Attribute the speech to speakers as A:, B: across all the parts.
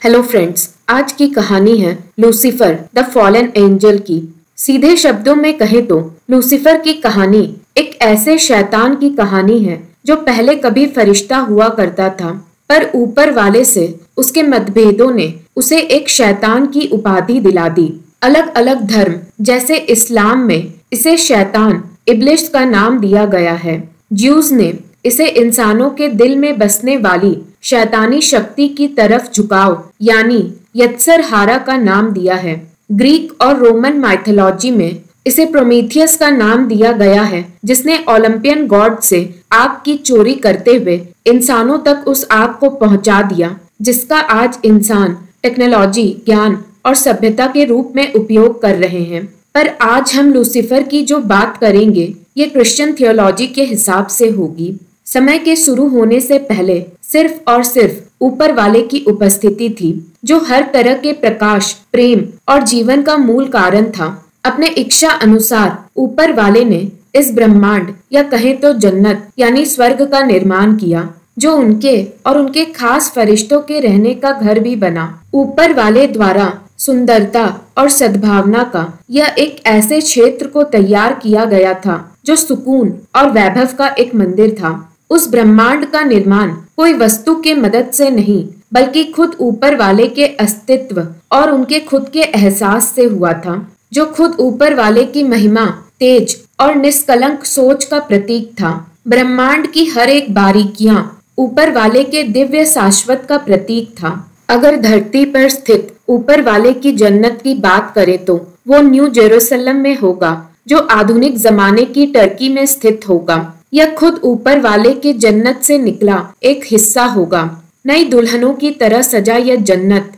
A: Hello friends, आज की कहानी है लूसीफर द फॉलन एंजल की। सीधे शब्दों में कहें तो लूसीफर की कहानी एक ऐसे शैतान की कहानी है जो पहले कभी फरिश्ता हुआ करता था, पर ऊपर वाले से उसके मतभेदों ने उसे एक शैतान की उपाधि दिला दी। अलग अलग धर्म जैसे इस्लाम में इसे शैतान इब्लिस का नाम दिया गया है। ज्यूज ने इसे इंसानों के दिल में बसने वाली शैतानी शक्ति की तरफ झुकाव यानी यत्सर हारा का नाम दिया है। ग्रीक और रोमन माइथोलॉजी में इसे प्रोमीथियस का नाम दिया गया है, जिसने ओलंपियन गॉड से आग की चोरी करते हुए इंसानों तक उस आग को पहुंचा दिया, जिसका आज इंसान टेक्नोलॉजी, ज्ञान और सभ्यता के रूप में उपयोग कर रहे हैं। पर आज हम लूसीफर की जो बात करेंगे ये क्रिश्चियन थियोलॉजी के हिसाब से होगी। समय के शुरू होने से पहले सिर्फ और सिर्फ ऊपर वाले की उपस्थिति थी, जो हर तरह के प्रकाश, प्रेम और जीवन का मूल कारण था। अपने इच्छा अनुसार ऊपर वाले ने इस ब्रह्मांड या कहें तो जन्नत यानी स्वर्ग का निर्माण किया, जो उनके और उनके खास फरिश्तों के रहने का घर भी बना। ऊपर वाले द्वारा सुंदरता और सद्भावना का यह एक ऐसे क्षेत्र को तैयार किया गया था जो सुकून और वैभव का एक मंदिर था। उस ब्रह्मांड का निर्माण कोई वस्तु के मदद से नहीं, बल्कि खुद ऊपर वाले के अस्तित्व और उनके खुद के एहसास से हुआ था, जो खुद ऊपर वाले की महिमा, तेज और निष्कलंक सोच का प्रतीक था। ब्रह्मांड की हर एक बारीकियां ऊपर वाले के दिव्य शाश्वत का प्रतीक था। अगर धरती पर स्थित ऊपर वाले की जन्नत की बात करें तो वो न्यू जेरूसलम में होगा, जो आधुनिक जमाने की टर्की में स्थित होगा। यह खुद ऊपर वाले के जन्नत से निकला एक हिस्सा होगा। नई दुल्हनों की तरह सजा यह जन्नत,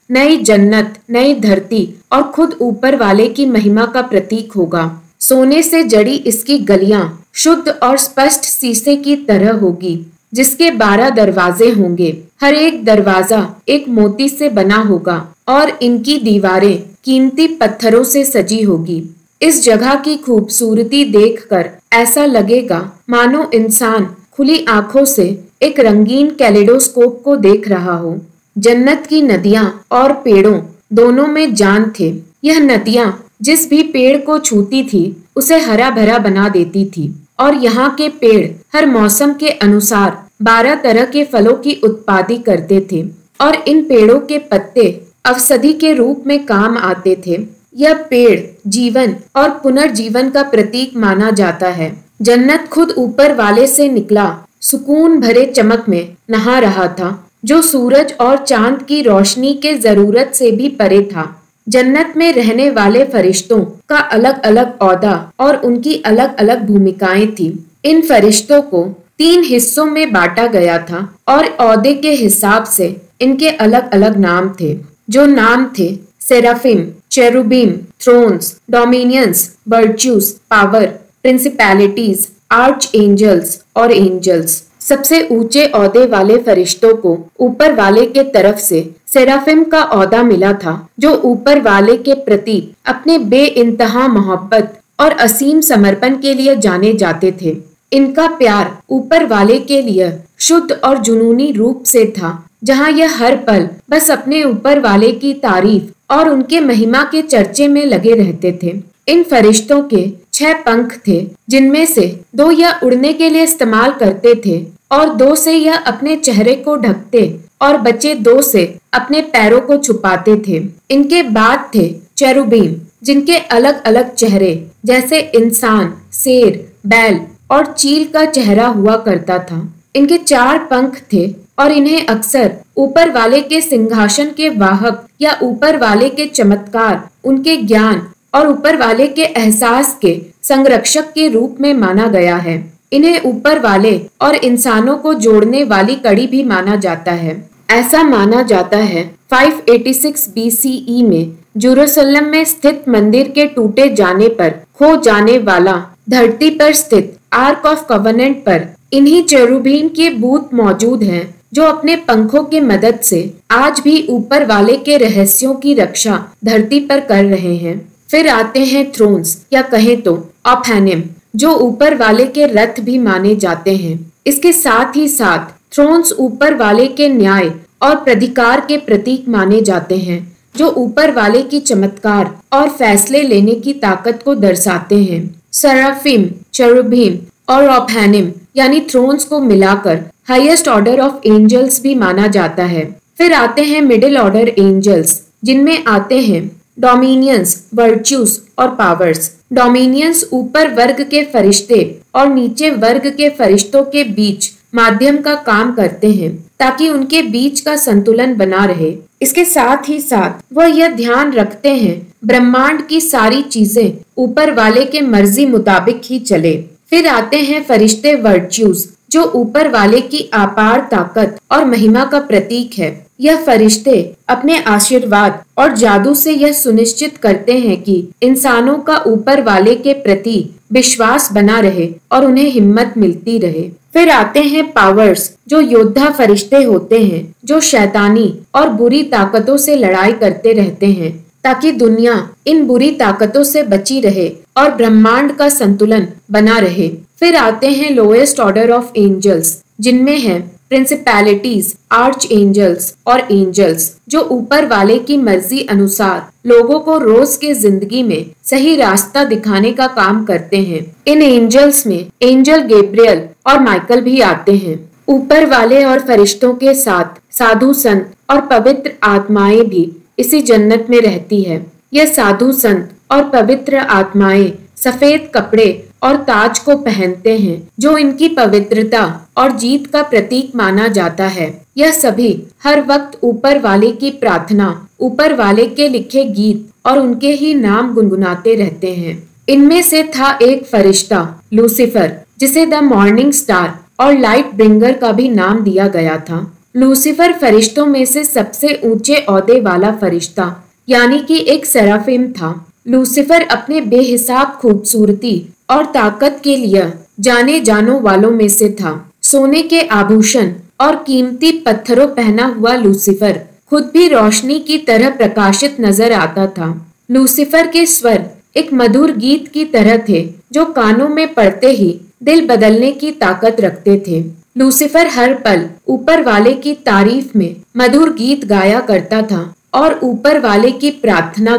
A: नई धरती और खुद ऊपर वाले की महिमा का प्रतीक होगा। सोने से जड़ी इसकी गलियां शुद्ध और स्पष्ट शीशे की तरह होगी, जिसके 12 दरवाजे होंगे। हर एक दरवाजा एक मोती से बना होगा और इनकी दीवारें कीमती पत्थरों से सजी होगी। इस जगह की खूबसूरती देखकर ऐसा लगेगा मानो इंसान खुली आंखों से एक रंगीन कैलेडोस्कोप को देख रहा हो। जन्नत की नदियां और पेड़ों दोनों में जान थे। यह नदियां जिस भी पेड़ को छूती थी उसे हरा भरा बना देती थी, और यहाँ के पेड़ हर मौसम के अनुसार 12 तरह के फलों की उत्पादन करते थे, और इन पेड़ों के पत्ते औषधि के रूप में काम आते थे। यह पेड़ जीवन और पुनर्जीवन का प्रतीक माना जाता है। जन्नत खुद ऊपर वाले से निकला सुकून भरे चमक में नहा रहा था, जो सूरज और चांद की रोशनी के जरूरत से भी परे था। जन्नत में रहने वाले फरिश्तों का अलग अलग औहदा और उनकी अलग अलग भूमिकाएं थी। इन फरिश्तों को 3 हिस्सों में बांटा गया था, और औहदे के हिसाब से इनके अलग अलग नाम थे, जो नाम थे seraphim, cherubim, thrones, dominions, virtues, power, principalities, archangels और एंजल्स। सबसे ऊंचे औहदे वाले फरिश्तों को ऊपर वाले के तरफ से सेराफिम का औहदा मिला था, जो ऊपर वाले के प्रति अपने बेइंतहा मोहब्बत और असीम समर्पण के लिए जाने जाते थे। इनका प्यार ऊपर वाले के लिए शुद्ध और जुनूनी रूप से था, जहाँ यह हर पल बस अपने ऊपर वाले की तारीफ और उनके महिमा के चर्चे में लगे रहते थे। इन फरिश्तों के 6 पंख थे, जिनमें से 2 यह उड़ने के लिए इस्तेमाल करते थे, और 2 से यह अपने चेहरे को ढकते और बचे 2 से अपने पैरों को छुपाते थे। इनके बाद थे चेरुबीम, जिनके अलग अलग चेहरे जैसे इंसान, शेर, बैल और चील का चेहरा हुआ करता था। इनके 4 पंख थे, और इन्हें अक्सर ऊपर वाले के सिंहासन के वाहक या ऊपर वाले के चमत्कार, उनके ज्ञान और ऊपर वाले के एहसास के संरक्षक के रूप में माना गया है। इन्हें ऊपर वाले और इंसानों को जोड़ने वाली कड़ी भी माना जाता है। ऐसा माना जाता है 586 BCE में जेरूसलम में स्थित मंदिर के टूटे जाने पर खो जाने वाला धरती पर स्थित आर्क ऑफ कवेनेंट पर इन्हीं चेरुबीम के भूत मौजूद हैं, जो अपने पंखों के मदद से आज भी ऊपर वाले के रहस्यों की रक्षा धरती पर कर रहे हैं। फिर आते हैं थ्रोन्स या कहें तो ऑफहैनिम, जो ऊपर वाले के रथ भी माने जाते हैं। इसके साथ ही साथ थ्रोन्स ऊपर वाले के न्याय और प्राधिकार के प्रतीक माने जाते हैं, जो ऊपर वाले की चमत्कार और फैसले लेने की ताकत को दर्शाते हैं। सराफिम, चेरुबिम और रॉफैनिम यानी थ्रोन्स को मिलाकर हाईएस्ट ऑर्डर ऑफ एंजल्स भी माना जाता है। फिर आते हैं मिडिल ऑर्डर एंजल्स, जिनमें आते हैं डोमिनियंस, वर्च्यूज और पावर्स। डोमिनियंस ऊपर वर्ग के फरिश्ते और नीचे वर्ग के फरिश्तों के बीच माध्यम का काम करते हैं, ताकि उनके बीच का संतुलन बना रहे। इसके साथ ही साथ वह यह ध्यान रखते हैं ब्रह्मांड की सारी चीजें ऊपर वाले के मर्जी मुताबिक ही चले। फिर आते हैं फरिश्ते वर्च्यूज, जो ऊपर वाले की अपार ताकत और महिमा का प्रतीक है। यह फरिश्ते अपने आशीर्वाद और जादू से यह सुनिश्चित करते हैं कि इंसानों का ऊपर वाले के प्रति विश्वास बना रहे और उन्हें हिम्मत मिलती रहे। फिर आते हैं पावर्स, जो योद्धा फरिश्ते होते हैं, जो शैतानी और बुरी ताकतों से लड़ाई करते रहते हैं, ताकि दुनिया इन बुरी ताकतों से बची रहे और ब्रह्मांड का संतुलन बना रहे। फिर आते हैं लोएस्ट ऑर्डर ऑफ एंजल्स, जिनमें हैं प्रिंसिपैलिटीज, आर्च एंजल्स और एंजल्स, जो ऊपर वाले की मर्जी अनुसार लोगों को रोज के जिंदगी में सही रास्ता दिखाने का काम करते हैं। इन एंजल्स में एंजल गैब्रियल और माइकल भी आते हैं। ऊपर वाले और फरिश्तों के साथ साधु संत और पवित्र आत्माएं भी इसी जन्नत में रहती है। यह साधु संत और पवित्र आत्माएं सफेद कपड़े और ताज को पहनते हैं, जो इनकी पवित्रता और जीत का प्रतीक माना जाता है। यह सभी हर वक्त ऊपर वाले की प्रार्थना, ऊपर वाले के लिखे गीत और उनके ही नाम गुनगुनाते रहते हैं। इनमें से था एक फरिश्ता लूसीफर, जिसे द मॉर्निंग स्टार और लाइट ब्रिंगर का भी नाम दिया गया था। लूसीफर फरिश्तों में से सबसे ऊंचे ओहदे वाला फरिश्ता यानी कि एक सेराफिम था। लूसीफर अपने बेहिसाब खूबसूरती और ताकत के लिए जाने जानो वालों में से था। सोने के आभूषण और कीमती पत्थरों पहना हुआ लूसीफर खुद भी रोशनी की तरह प्रकाशित नजर आता था। लूसीफर के स्वर एक मधुर गीत की तरह थे, जो कानों में पड़ते ही दिल बदलने की ताकत रखते थे। लूसीफर हर पल ऊपर वाले की तारीफ में मधुर गीत गाया करता था और ऊपर वाले की प्रार्थना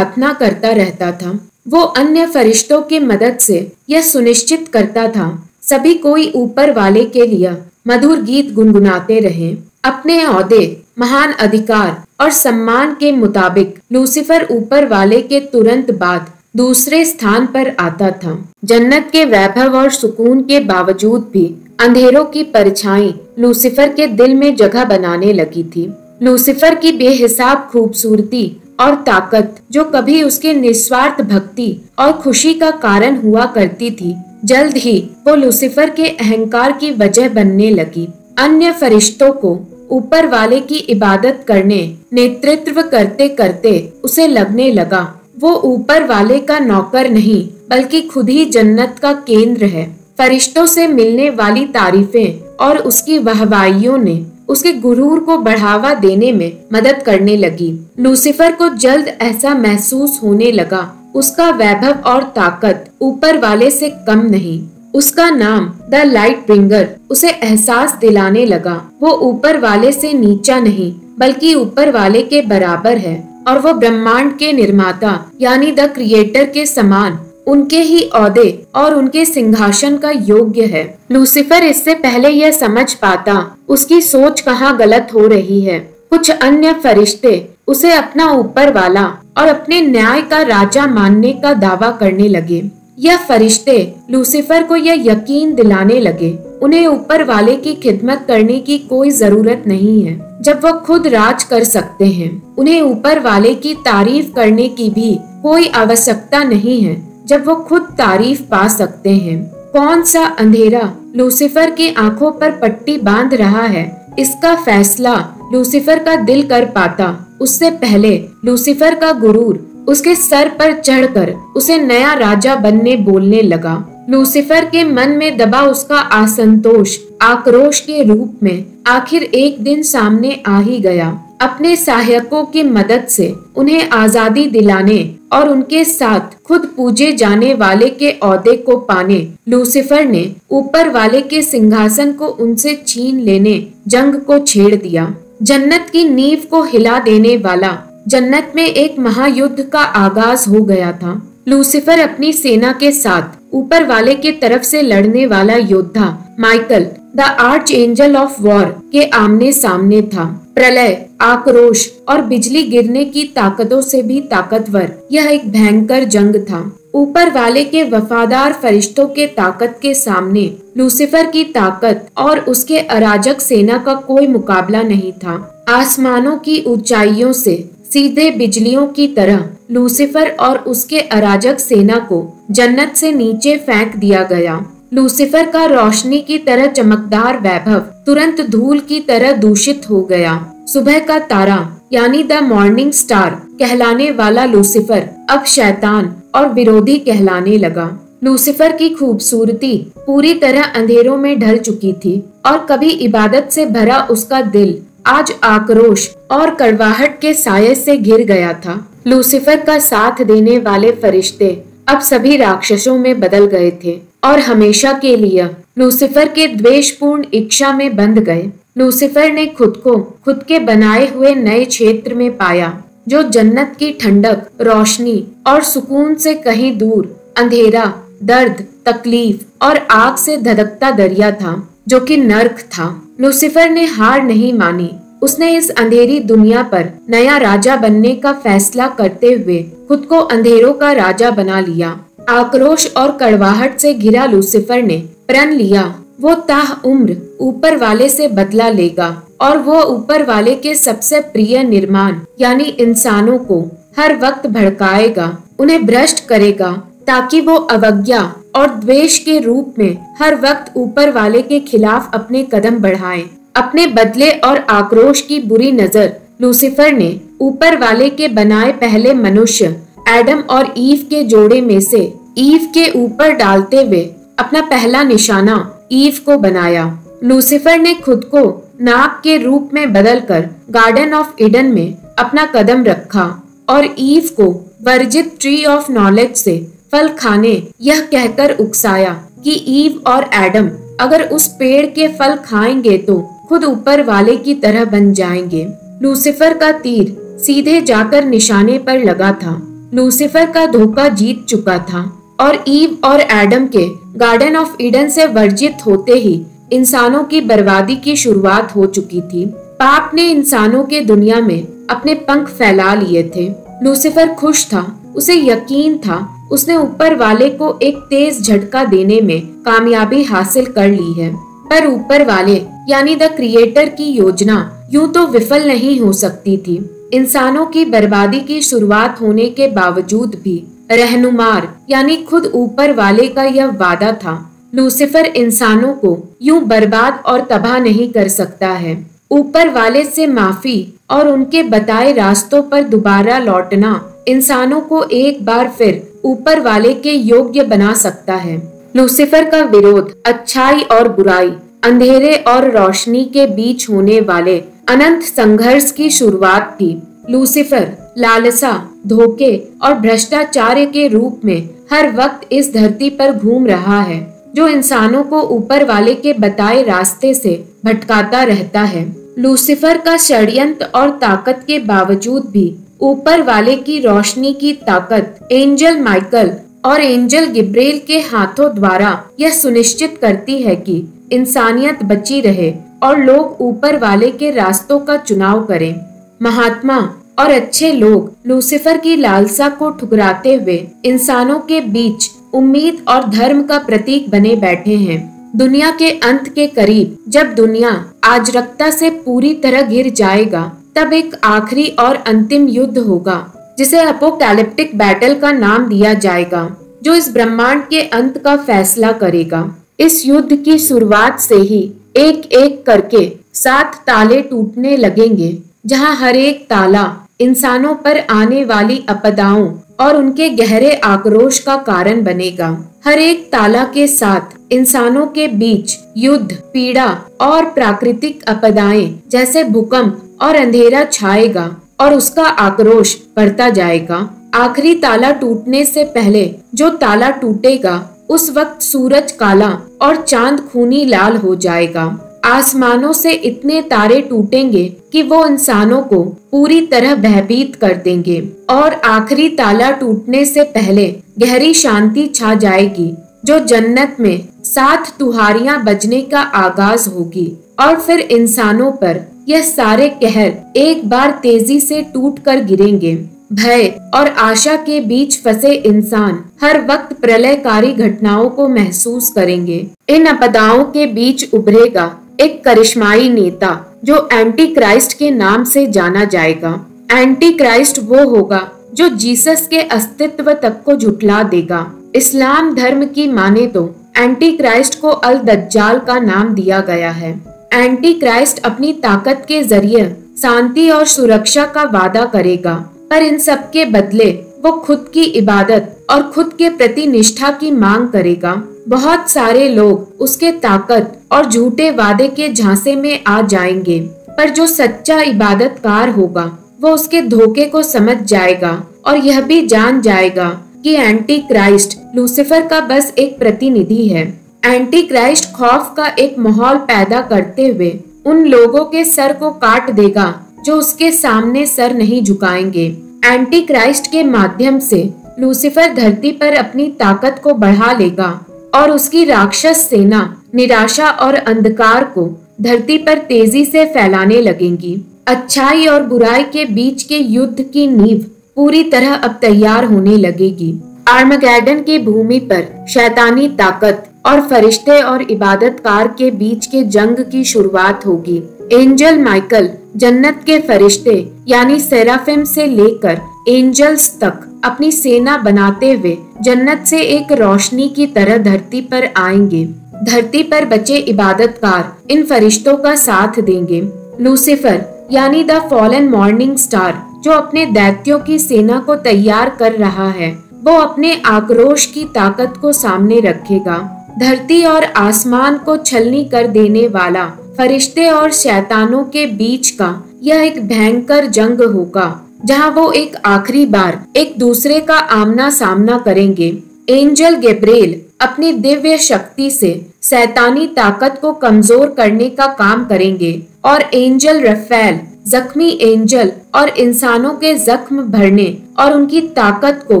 A: करता रहता था। वो अन्य फरिश्तों की मदद से यह सुनिश्चित करता था सभी कोई ऊपर वाले के लिए मधुर गीत गुनगुनाते रहे। अपने ओहदे, महान अधिकार और सम्मान के मुताबिक लूसीफर ऊपर वाले के तुरंत बाद दूसरे स्थान पर आता था। जन्नत के वैभव और सुकून के बावजूद भी अंधेरों की परछाई लूसीफर के दिल में जगह बनाने लगी थी। लूसीफर की बेहिसाब खूबसूरती और ताकत, जो कभी उसके निस्वार्थ भक्ति और खुशी का कारण हुआ करती थी, जल्द ही वो लूसीफर के अहंकार की वजह बनने लगी। अन्य फरिश्तों को ऊपर वाले की इबादत करने नेतृत्व करते करते उसे लगने लगा वो ऊपर वाले का नौकर नहीं, बल्कि खुद ही जन्नत का केंद्र है। फरिश्तों से मिलने वाली तारीफें और उसकी वाहवाहियों ने उसके गुरूर को बढ़ावा देने में मदद करने लगी। लूसीफर को जल्द ऐसा महसूस होने लगा उसका वैभव और ताकत ऊपर वाले से कम नहीं। उसका नाम द लाइट ब्रिंगर उसे एहसास दिलाने लगा वो ऊपर वाले से नीचा नहीं, बल्कि ऊपर वाले के बराबर है और वो ब्रह्मांड के निर्माता यानी द क्रिएटर के समान उनके ही ओहदे और उनके सिंहासन का योग्य है। लूसीफर इससे पहले यह समझ पाता उसकी सोच कहाँ गलत हो रही है, कुछ अन्य फरिश्ते उसे अपना ऊपर वाला और अपने न्याय का राजा मानने का दावा करने लगे। यह फरिश्ते लूसीफर को यह यकीन दिलाने लगे उन्हें ऊपर वाले की खिदमत करने की कोई जरूरत नहीं है, जब वो खुद राज कर सकते हैं। उन्हें ऊपर वाले की तारीफ करने की भी कोई आवश्यकता नहीं है, जब वो खुद तारीफ पा सकते हैं। कौन सा अंधेरा लूसीफर की आंखों पर पट्टी बांध रहा है, इसका फैसला लूसीफर का दिल कर पाता उससे पहले लूसीफर का गुरूर उसके सर पर चढ़कर उसे नया राजा बनने बोलने लगा। लूसीफर के मन में दबा उसका असंतोष आक्रोश के रूप में आखिर एक दिन सामने आ ही गया। अपने सहायकों की मदद से उन्हें आजादी दिलाने और उनके साथ खुद पूजे जाने वाले के ओहदे को पाने लूसीफर ने ऊपर वाले के सिंहासन को उनसे छीन लेने जंग को छेड़ दिया। जन्नत की नींव को हिला देने वाला जन्नत में एक महायुद्ध का आगाज हो गया था। लूसीफर अपनी सेना के साथ ऊपर वाले के तरफ से लड़ने वाला योद्धा Michael the arch angel of war के आमने सामने था। प्रलय, आक्रोश और बिजली गिरने की ताकतों से भी ताकतवर यह एक भयंकर जंग था। ऊपर वाले के वफादार फरिश्तों के ताकत के सामने लूसीफर की ताकत और उसके अराजक सेना का कोई मुकाबला नहीं था। आसमानों की ऊंचाइयों से सीधे बिजलियों की तरह लूसीफर और उसके अराजक सेना को जन्नत से नीचे फेंक दिया गया। लूसीफर का रोशनी की तरह चमकदार वैभव तुरंत धूल की तरह दूषित हो गया। सुबह का तारा यानी द मॉर्निंग स्टार कहलाने वाला लूसीफर अब शैतान और विरोधी कहलाने लगा। लूसीफर की खूबसूरती पूरी तरह अंधेरों में ढल चुकी थी और कभी इबादत से भरा उसका दिल आज आक्रोश और कड़वाहट के साये से घिर गया था। लूसीफर का साथ देने वाले फरिश्ते अब सभी राक्षसों में बदल गए थे और हमेशा के लिए लूसीफर के द्वेषपूर्ण इच्छा में बंध गए। लूसीफर ने खुद को खुद के बनाए हुए नए क्षेत्र में पाया जो जन्नत की ठंडक, रोशनी और सुकून से कहीं दूर अंधेरा, दर्द, तकलीफ और आग से धधकता दरिया था जो कि नर्क था। लूसीफर ने हार नहीं मानी। उसने इस अंधेरी दुनिया पर नया राजा बनने का फैसला करते हुए खुद को अंधेरों का राजा बना लिया। आक्रोश और कड़वाहट से घिरा लूसीफर ने प्रण लिया वो ताह उम्र ऊपर वाले से बदला लेगा और वो ऊपर वाले के सबसे प्रिय निर्माण यानी इंसानों को हर वक्त भड़काएगा, उन्हें भ्रष्ट करेगा ताकि वो अवज्ञा और द्वेष के रूप में हर वक्त ऊपर वाले के खिलाफ अपने कदम बढ़ाएं। अपने बदले और आक्रोश की बुरी नजर लूसीफर ने ऊपर वाले के बनाए पहले मनुष्य एडम और ईव के जोड़े में से ईव के ऊपर डालते हुए अपना पहला निशाना ईव को बनाया। लूसीफर ने खुद को नाग के रूप में बदलकर गार्डन ऑफ ईडन में अपना कदम रखा और ईव को वर्जित ट्री ऑफ नॉलेज से फल खाने यह कहकर उकसाया कि ईव और एडम अगर उस पेड़ के फल खाएंगे तो खुद ऊपर वाले की तरह बन जाएंगे। लूसीफर का तीर सीधे जाकर निशाने पर लगा था। लूसीफर का धोखा जीत चुका था और ईव और एडम के गार्डन ऑफ ईडन से वर्जित होते ही इंसानों की बर्बादी की शुरुआत हो चुकी थी। पाप ने इंसानों के दुनिया में अपने पंख फैला लिए थे। लूसीफर खुश था, उसे यकीन था उसने ऊपर वाले को एक तेज झटका देने में कामयाबी हासिल कर ली है। पर ऊपर वाले यानी द क्रिएटर की योजना यूं तो विफल नहीं हो सकती थी। इंसानों की बर्बादी की शुरुआत होने के बावजूद भी रहनुमार यानी खुद ऊपर वाले का यह वादा था, लूसीफर इंसानों को यूं बर्बाद और तबाह नहीं कर सकता है। ऊपर वाले से माफी और उनके बताए रास्तों पर दोबारा लौटना इंसानों को एक बार फिर ऊपर वाले के योग्य बना सकता है। लूसीफर का विरोध अच्छाई और बुराई, अंधेरे और रोशनी के बीच होने वाले अनंत संघर्ष की शुरुआत थी। लूसीफर लालसा, धोखे और भ्रष्टाचार के रूप में हर वक्त इस धरती पर घूम रहा है जो इंसानों को ऊपर वाले के बताए रास्ते से भटकाता रहता है। लूसीफर का षड्यंत्र और ताकत के बावजूद भी ऊपर वाले की रोशनी की ताकत एंजल माइकल और एंजल गिब्रेल के हाथों द्वारा यह सुनिश्चित करती है कि इंसानियत बची रहे और लोग ऊपर वाले के रास्तों का चुनाव करें। महात्मा और अच्छे लोग लूसीफर की लालसा को ठुकराते हुए इंसानों के बीच उम्मीद और धर्म का प्रतीक बने बैठे हैं। दुनिया के अंत के करीब जब दुनिया अराजकता से पूरी तरह घिर जाएगा तब एक आखिरी और अंतिम युद्ध होगा जिसे अपोकैलिप्टिक बैटल का नाम दिया जाएगा जो इस ब्रह्मांड के अंत का फैसला करेगा। इस युद्ध की शुरुआत से ही एक एक करके 7 ताले टूटने लगेंगे जहां हर एक ताला इंसानों पर आने वाली आपदाओं और उनके गहरे आक्रोश का कारण बनेगा। हर एक ताला के साथ इंसानों के बीच युद्ध, पीड़ा और प्राकृतिक आपदाएं जैसे भूकंप और अंधेरा छाएगा और उसका आक्रोश बढ़ता जाएगा। आखिरी ताला टूटने से पहले जो ताला टूटेगा उस वक्त सूरज काला और चांद खूनी लाल हो जाएगा। आसमानों से इतने तारे टूटेंगे कि वो इंसानों को पूरी तरह भयभीत कर देंगे और आखिरी ताला टूटने से पहले गहरी शांति छा जाएगी जो जन्नत में 7 तुहारियां बजने का आगाज होगी और फिर इंसानों पर यह सारे कहर एक बार तेजी से टूट कर गिरेंगे। भय और आशा के बीच फंसे इंसान हर वक्त प्रलयकारी घटनाओं को महसूस करेंगे। इन आपदाओं के बीच उभरेगा एक करिश्माई नेता जो एंटी क्राइस्ट के नाम से जाना जाएगा। एंटी क्राइस्ट वो होगा जो जीसस के अस्तित्व तक को झुठला देगा। इस्लाम धर्म की माने तो एंटी क्राइस्ट को अल दज्जाल का नाम दिया गया है। एंटी क्राइस्ट अपनी ताकत के जरिए शांति और सुरक्षा का वादा करेगा, पर इन सब के बदले वो खुद की इबादत और खुद के प्रति निष्ठा की मांग करेगा। बहुत सारे लोग उसके ताकत और झूठे वादे के झांसे में आ जाएंगे, पर जो सच्चा इबादतकार होगा वो उसके धोखे को समझ जाएगा और यह भी जान जाएगा कि एंटी क्राइस्ट लूसीफर का बस एक प्रतिनिधि है। एंटी क्राइस्ट खौफ का एक माहौल पैदा करते हुए उन लोगों के सर को काट देगा जो उसके सामने सर नहीं झुकाएंगे। एंटी क्राइस्ट के माध्यम से लूसीफर धरती पर अपनी ताकत को बढ़ा लेगा और उसकी राक्षस सेना निराशा और अंधकार को धरती पर तेजी से फैलाने लगेंगी। अच्छाई और बुराई के बीच के युद्ध की नींव पूरी तरह अब तैयार होने लगेगी। आर्मगेडन की भूमि पर शैतानी ताकत और फरिश्ते और इबादतकार के बीच के जंग की शुरुआत होगी। एंजल माइकल जन्नत के फरिश्ते यानी सेराफिम से लेकर एंजल्स तक अपनी सेना बनाते हुए जन्नत से एक रोशनी की तरह धरती पर आएंगे। धरती पर बचे इबादतकार इन फरिश्तों का साथ देंगे। लूसीफर यानी द फॉलन मॉर्निंग स्टार जो अपने दैत्यों की सेना को तैयार कर रहा है, वो अपने आक्रोश की ताकत को सामने रखेगा। धरती और आसमान को छलनी कर देने वाला फरिश्ते और शैतानों के बीच का यह एक भयंकर जंग होगा, जहां वो एक आखिरी बार एक दूसरे का आमना सामना करेंगे। एंजल गैब्रिएल अपनी दिव्य शक्ति से शैतानी ताकत को कमजोर करने का काम करेंगे और एंजल रफेल जख्मी एंजल और इंसानों के जख्म भरने और उनकी ताकत को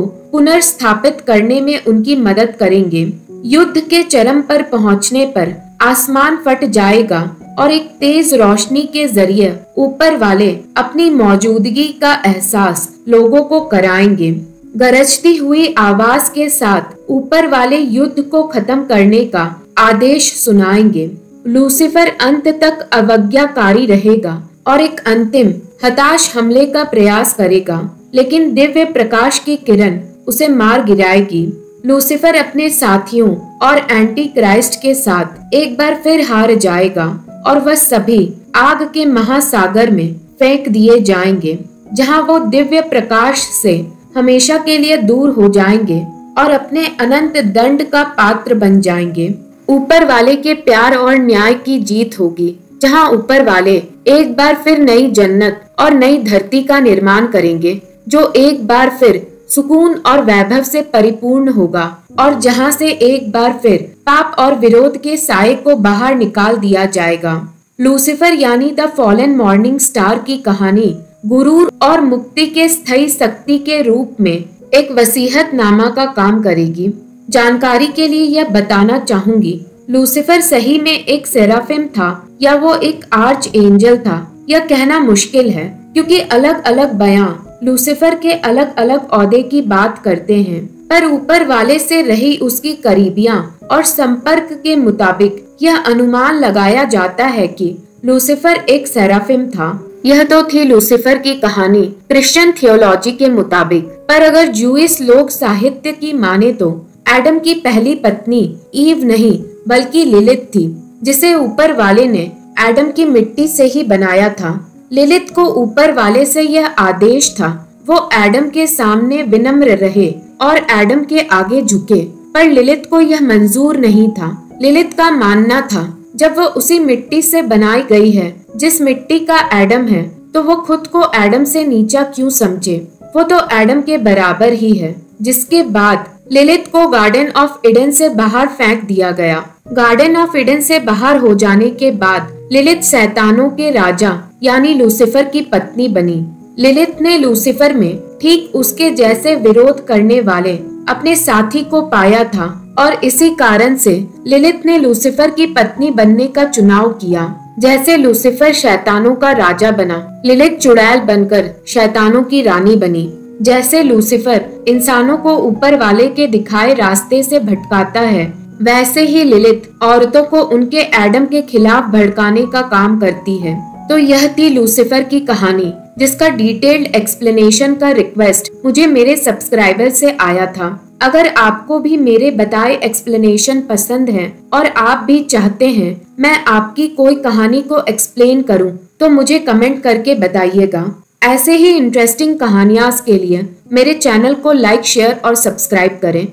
A: पुनर्स्थापित करने में उनकी मदद करेंगे। युद्ध के चरम पर पहुंचने पर आसमान फट जाएगा और एक तेज रोशनी के जरिए ऊपर वाले अपनी मौजूदगी का एहसास लोगों को कराएंगे। गरजती हुई आवाज के साथ ऊपर वाले युद्ध को खत्म करने का आदेश सुनाएंगे। लूसीफर अंत तक अवज्ञाकारी रहेगा और एक अंतिम हताश हमले का प्रयास करेगा, लेकिन दिव्य प्रकाश की किरण उसे मार गिराएगी। लूसीफर अपने साथियों और एंटी क्राइस्ट के साथ एक बार फिर हार जाएगा और वह सभी आग के महासागर में फेंक दिए जाएंगे, जहां वो दिव्य प्रकाश से हमेशा के लिए दूर हो जाएंगे और अपने अनंत दंड का पात्र बन जाएंगे। ऊपर वाले के प्यार और न्याय की जीत होगी, जहां ऊपर वाले एक बार फिर नई जन्नत और नई धरती का निर्माण करेंगे, जो एक बार फिर सुकून और वैभव से परिपूर्ण होगा और जहां से एक बार फिर पाप और विरोध के साये को बाहर निकाल दिया जाएगा। लूसीफर यानी द फॉलन मॉर्निंग स्टार की कहानी गुरूर और मुक्ति के स्थायी शक्ति के रूप में एक वसीहतनामा का काम करेगी। जानकारी के लिए यह बताना चाहूंगी, लूसीफर सही में एक सेराफिम था या वो एक आर्च एंजल था, यह कहना मुश्किल है, क्योंकि अलग अलग बयां लूसीफर के अलग अलग औहदे की बात करते हैं। पर ऊपर वाले से रही उसकी करीबियां और संपर्क के मुताबिक यह अनुमान लगाया जाता है कि लूसीफर एक सेराफिम था। यह तो थी लूसीफर की कहानी क्रिश्चियन थियोलॉजी के मुताबिक, पर अगर जूइश लोक साहित्य की माने तो एडम की पहली पत्नी ईव नहीं बल्कि लिलिथ थी, जिसे ऊपर वाले ने एडम की मिट्टी से ही बनाया था। लिलिथ को ऊपर वाले से यह आदेश था वो एडम के सामने विनम्र रहे और एडम के आगे झुके, पर लिलिथ को यह मंजूर नहीं था। लिलिथ का मानना था जब वो उसी मिट्टी से बनाई गई है जिस मिट्टी का एडम है, तो वो खुद को एडम से नीचा क्यों समझे? वो तो एडम के बराबर ही है। जिसके बाद लिलिथ को गार्डन ऑफ ईडन से बाहर फेंक दिया गया। गार्डन ऑफ ईडन से बाहर हो जाने के बाद लिलिथ शैतानों के राजा यानी लूसीफर की पत्नी बनी। लिलिथ ने लूसीफर में ठीक उसके जैसे विरोध करने वाले अपने साथी को पाया था और इसी कारण से लिलिथ ने लूसीफर की पत्नी बनने का चुनाव किया। जैसे लूसीफर शैतानों का राजा बना, लिलिथ चुड़ैल बनकर शैतानों की रानी बनी। जैसे लूसीफर इंसानों को ऊपर वाले के दिखाए रास्ते से भटकाता है, वैसे ही लिलिथ औरतों को उनके एडम के खिलाफ भड़काने का काम करती है। तो यह थी लूसीफर की कहानी, जिसका डिटेल्ड एक्सप्लेनेशन का रिक्वेस्ट मुझे मेरे सब्सक्राइबर से आया था। अगर आपको भी मेरे बताए एक्सप्लेनेशन पसंद है और आप भी चाहते हैं मैं आपकी कोई कहानी को एक्सप्लेन करूं, तो मुझे कमेंट करके बताइएगा। ऐसे ही इंटरेस्टिंग कहानियां के लिए मेरे चैनल को लाइक, शेयर और सब्सक्राइब करें।